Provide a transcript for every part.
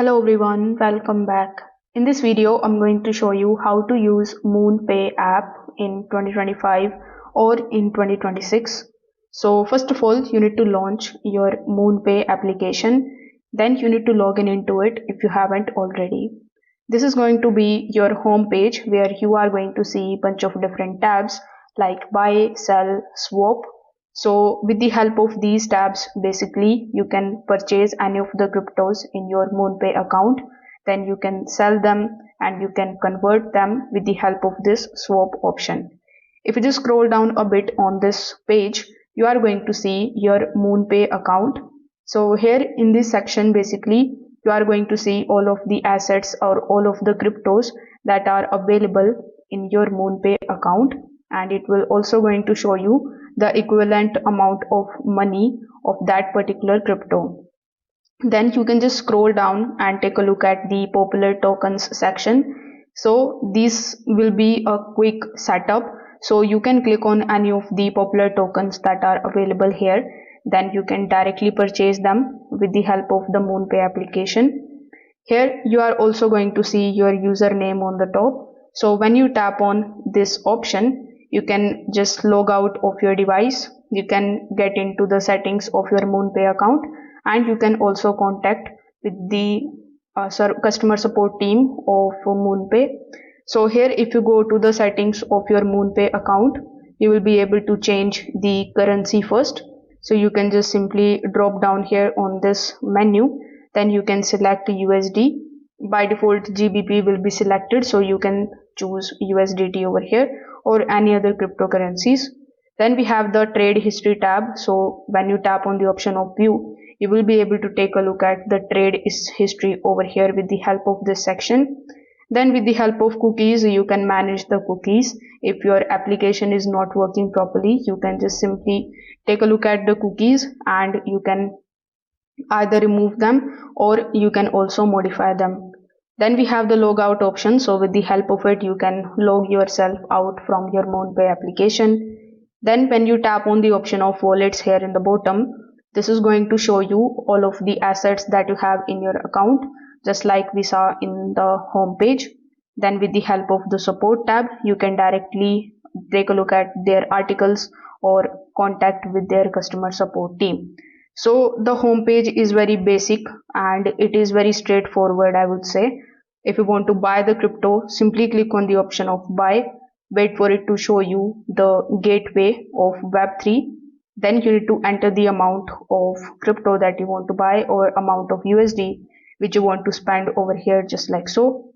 Hello everyone, welcome back. In this video, I'm going to show you how to use Moonpay app in 2025 or in 2026. So first of all, you need to launch your Moonpay application. Then you need to log in into it if you haven't already. This is going to be your home page where you are going to see a bunch of different tabs like buy, sell, swap. So with the help of these tabs, basically you can purchase any of the cryptos in your Moonpay account. Then you can sell them and you can convert them with the help of this swap option. If you just scroll down a bit on this page, you are going to see your Moonpay account. So here in this section, basically you are going to see all of the assets or all of the cryptos that are available in your Moonpay account, and it will also going to show you the equivalent amount of money of that particular crypto. Then you can just scroll down and take a look at the popular tokens section. So this will be a quick setup. So you can click on any of the popular tokens that are available here. Then you can directly purchase them with the help of the Moonpay application. Here you are also going to see your username on the top. So when you tap on this option, you can just log out of your device. You can get into the settings of your Moonpay account, and you can also contact with the customer support team of Moonpay. So here if you go to the settings of your Moonpay account, you will be able to change the currency first. So you can just simply drop down here on this menu. Then you can select USD. By default GBP will be selected, so you can choose USDT over here or any other cryptocurrencies. Then we have the trade history tab. So when you tap on the option of view, you will be able to take a look at the trade history over here with the help of this section. Then with the help of cookies, you can manage the cookies. If your application is not working properly, you can just simply take a look at the cookies and you can either remove them or you can also modify them. Then we have the logout option. So with the help of it, you can log yourself out from your Moonpay application. Then when you tap on the option of wallets here in the bottom, this is going to show you all of the assets that you have in your account, just like we saw in the home page. Then with the help of the support tab, you can directly take a look at their articles or contact with their customer support team. So the home page is very basic and it is very straightforward, I would say. If you want to buy the crypto, simply click on the option of buy, wait for it to show you the gateway of Web3. Then you need to enter the amount of crypto that you want to buy or amount of USD which you want to spend over here, just like so.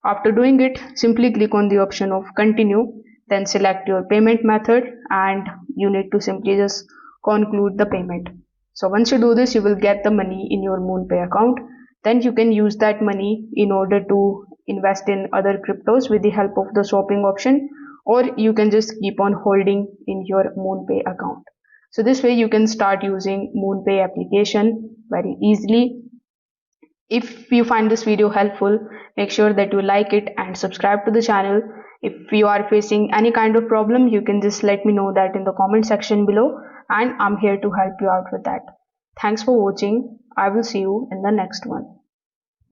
After doing it, simply click on the option of continue, then select your payment method and you need to simply just conclude the payment. So once you do this, you will get the money in your Moonpay account. Then you can use that money in order to invest in other cryptos with the help of the swapping option, or you can just keep on holding in your Moonpay account. So this way you can start using Moonpay application very easily. If you find this video helpful, make sure that you like it and subscribe to the channel. If you are facing any kind of problem, you can just let me know that in the comment section below, and I'm here to help you out with that. Thanks for watching. I will see you in the next one.